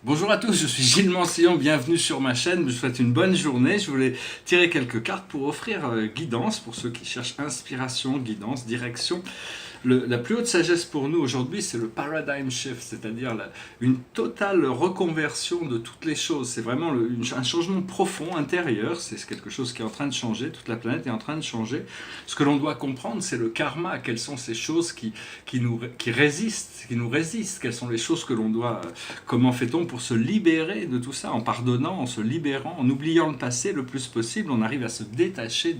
Bonjour à tous, je suis Gilles Mancillon, bienvenue sur ma chaîne, je vous souhaite une bonne journée. Je voulais tirer quelques cartes pour offrir guidance, pour ceux qui cherchent inspiration, guidance, direction. La plus haute sagesse pour nous aujourd'hui, c'est le paradigm shift, c'est-à-dire une totale reconversion de toutes les choses. C'est vraiment un changement profond, intérieur, c'est quelque chose qui est en train de changer, toute la planète est en train de changer. Ce que l'on doit comprendre, c'est le karma, quelles sont ces choses qui résistent, qui nous résistent, quelles sont les choses que l'on doit... Comment fait-on pour se libérer de tout ça, en pardonnant, en se libérant, en oubliant le passé le plus possible, on arrive à se détacher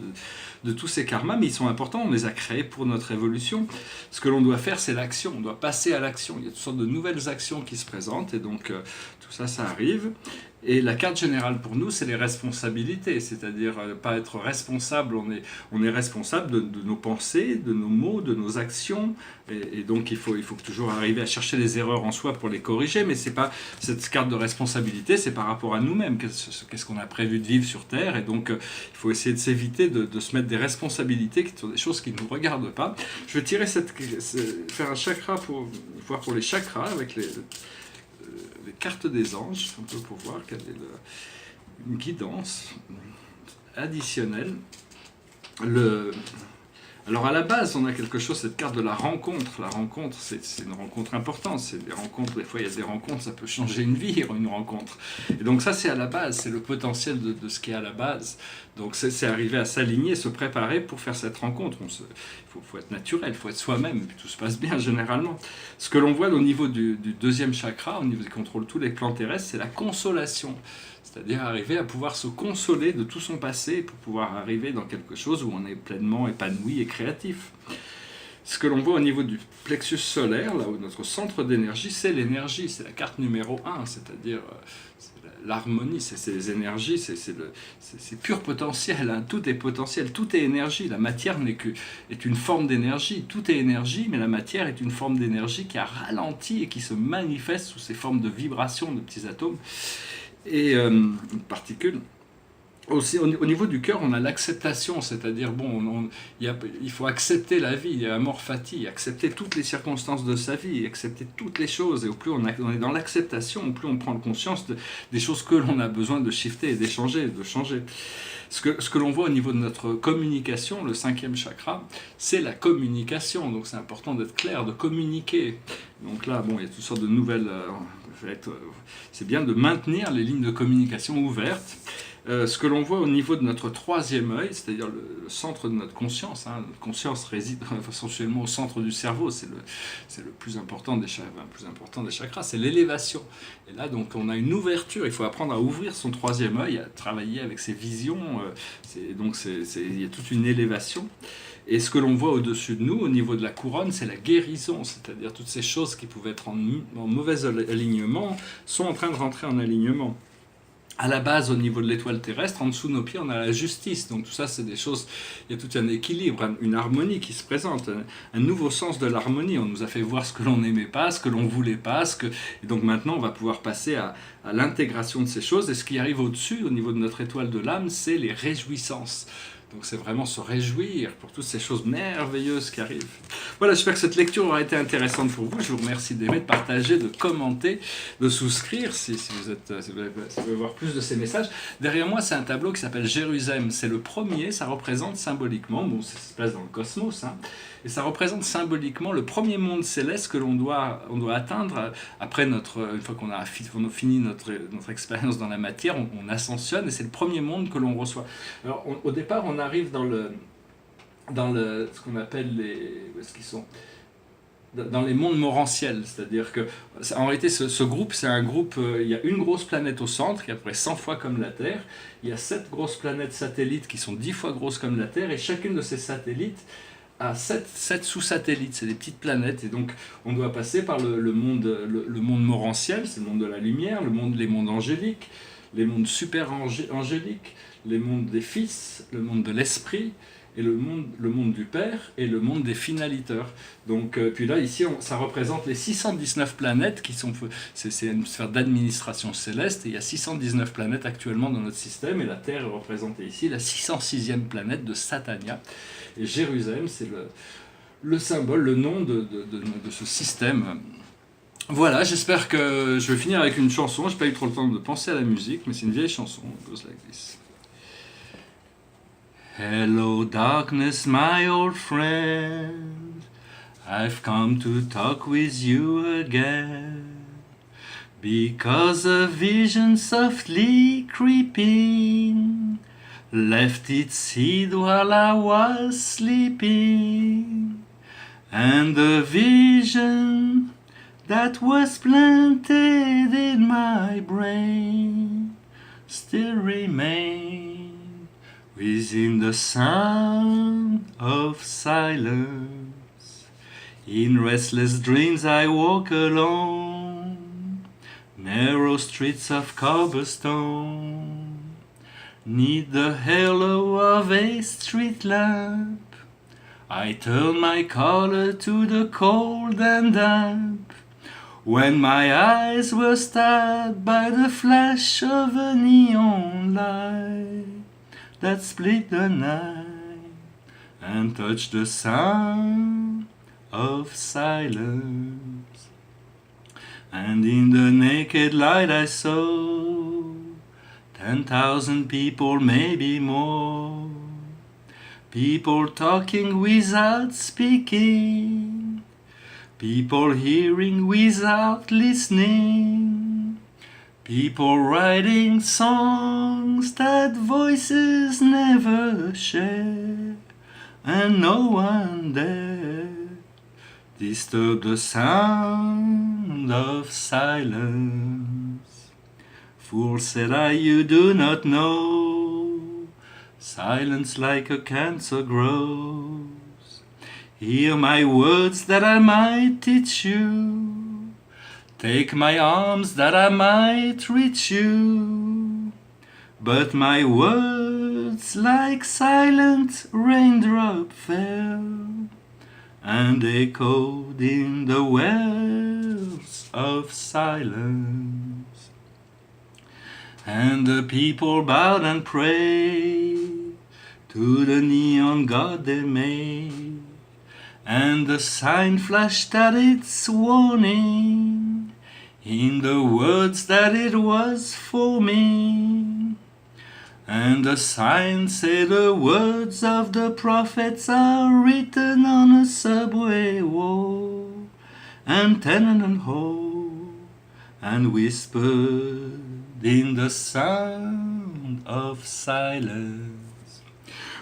de tous ces karmas, mais ils sont importants, on les a créés pour notre évolution. Ce que l'on doit faire, c'est l'action, on doit passer à l'action. Il y a toutes sortes de nouvelles actions qui se présentent, et donc tout ça, ça arrive. Et la carte générale pour nous, c'est les responsabilités, c'est-à-dire pas être responsable, on est responsable de nos pensées, de nos mots, de nos actions, et donc il faut toujours arriver à chercher les erreurs en soi pour les corriger, mais c'est pas cette carte de responsabilité, c'est par rapport à nous-mêmes, qu'est-ce qu'on a prévu de vivre sur Terre, et donc il faut essayer de s'éviter de se mettre des responsabilités qui sont des choses qui ne nous regardent pas. Je vais faire un chakra pour voir pour les chakras avec les cartes des anges, un peu pour voir quelle est une guidance additionnelle. Alors à la base, on a quelque chose, cette carte de la rencontre. La rencontre, c'est une rencontre importante. C'est des rencontres, des fois il y a des rencontres, ça peut changer une vie, une rencontre. Et donc ça, c'est à la base, c'est le potentiel de ce qui est à la base. Donc c'est arriver à s'aligner, se préparer pour faire cette rencontre. Il faut être naturel, il faut être soi-même, et puis tout se passe bien généralement. Ce que l'on voit au niveau du deuxième chakra, au niveau qui contrôle tous les plans terrestres, c'est la consolation. C'est-à-dire arriver à pouvoir se consoler de tout son passé pour pouvoir arriver dans quelque chose où on est pleinement épanoui et créatif. Ce que l'on voit au niveau du plexus solaire, là où notre centre d'énergie, c'est l'énergie, c'est la carte numéro 1, c'est-à-dire l'harmonie, c'est les énergies, c'est pur potentiel, hein. Tout est potentiel, tout est énergie, la matière est une forme d'énergie, tout est énergie, mais la matière est une forme d'énergie qui a ralenti et qui se manifeste sous ces formes de vibrations de petits atomes et particules. Aussi, au niveau du cœur, on a l'acceptation, c'est-à-dire, bon, il faut accepter la vie, amor fati, accepter toutes les circonstances de sa vie, accepter toutes les choses, et au plus on est dans l'acceptation, au plus on prend conscience des choses que l'on a besoin de shifter, d'échanger, de changer. Ce que l'on voit au niveau de notre communication, le cinquième chakra, c'est la communication, donc c'est important d'être clair, de communiquer. Donc là, bon, il y a toutes sortes de nouvelles... c'est bien de maintenir les lignes de communication ouvertes. Ce que l'on voit au niveau de notre troisième œil, c'est-à-dire le centre de notre conscience, hein, notre conscience réside essentiellement au centre du cerveau, c'est le plus important des chakras, c'est l'élévation. Et là, donc, on a une ouverture, il faut apprendre à ouvrir son troisième œil, à travailler avec ses visions, il y a toute une élévation. Et ce que l'on voit au-dessus de nous, au niveau de la couronne, c'est la guérison, c'est-à-dire toutes ces choses qui pouvaient être en mauvais alignement sont en train de rentrer en alignement. À la base, au niveau de l'étoile terrestre, en dessous de nos pieds, on a la justice. Donc tout ça, c'est des choses, il y a tout un équilibre, une harmonie qui se présente, un nouveau sens de l'harmonie. On nous a fait voir ce que l'on n'aimait pas, ce que l'on voulait pas, et donc maintenant, on va pouvoir passer à l'intégration de ces choses. Et ce qui arrive au-dessus, au niveau de notre étoile de l'âme, c'est les réjouissances. Donc c'est vraiment se réjouir pour toutes ces choses merveilleuses qui arrivent. Voilà, j'espère que cette lecture aura été intéressante pour vous. Je vous remercie d'aimer, de partager, de commenter, de souscrire si vous voulez voir plus de ces messages. Derrière moi, c'est un tableau qui s'appelle Jérusalem. C'est le premier, ça représente symboliquement, bon, ça se place dans le cosmos, hein, et ça représente symboliquement le premier monde céleste que l'on doit atteindre après une fois qu'on a fini notre expérience dans la matière, on ascensionne et c'est le premier monde que l'on reçoit. Alors au départ, on arrive dans ce qu'on appelle où est-ce qu'ils sont, dans les mondes morantiels, c'est-à-dire que en réalité ce groupe, c'est un groupe, il y a une grosse planète au centre qui est à peu près 100 fois comme la Terre, il y a 7 grosses planètes satellites qui sont 10 fois grosses comme la Terre, et chacune de ces satellites a 7 sous-satellites, c'est des petites planètes, et donc on doit passer par le monde morantiel, c'est le monde de la lumière, les mondes angéliques, les mondes super angéliques, les mondes des fils, le monde de l'esprit, et le monde du Père, et le monde des finaliteurs. Donc, puis là, ici, ça représente les 619 planètes qui sont... C'est une sphère d'administration céleste, et il y a 619 planètes actuellement dans notre système, et la Terre est représentée ici, la 606e planète de Satania. Et Jérusalem, c'est le symbole, le nom de ce système Voilà, j'espère que je vais finir avec une chanson. J'ai pas eu trop le temps de penser à la musique, mais c'est une vieille chanson. It goes like this. Hello darkness, my old friend. I've come to talk with you again. Because a vision softly creeping left its seed while I was sleeping. And the vision that was planted in my brain still remains within the sound of silence. In restless dreams I walk alone, narrow streets of cobblestone, 'neath the halo of a street lamp. I turn my collar to the cold and damp, when my eyes were stabbed by the flash of a neon light that split the night and touched the sound of silence. And in the naked light I saw 10,000 people, maybe more, people talking without speaking, people hearing without listening, people writing songs that voices never share, and no one dare disturb the sound of silence. Fool, said I, you do not know, silence like a cancer grows. Hear my words that I might teach you, take my arms that I might reach you. But my words like silent raindrop fell, and echoed in the wells of silence. And the people bowed and prayed to the neon god they made, and the sign flashed at its warning in the words that it was forming. And the sign said the words of the prophets are written on a subway wall, and Tenement Hall, and whispered in the sound of silence.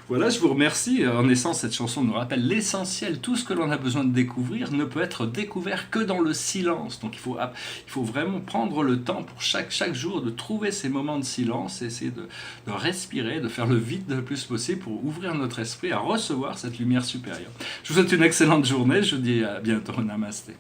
Voilà, je vous remercie. En essence, cette chanson nous rappelle l'essentiel. Tout ce que l'on a besoin de découvrir ne peut être découvert que dans le silence. Donc il faut vraiment prendre le temps pour chaque jour de trouver ces moments de silence, essayer de respirer, de faire le vide le plus possible pour ouvrir notre esprit à recevoir cette lumière supérieure. Je vous souhaite une excellente journée. Je vous dis à bientôt. Namasté.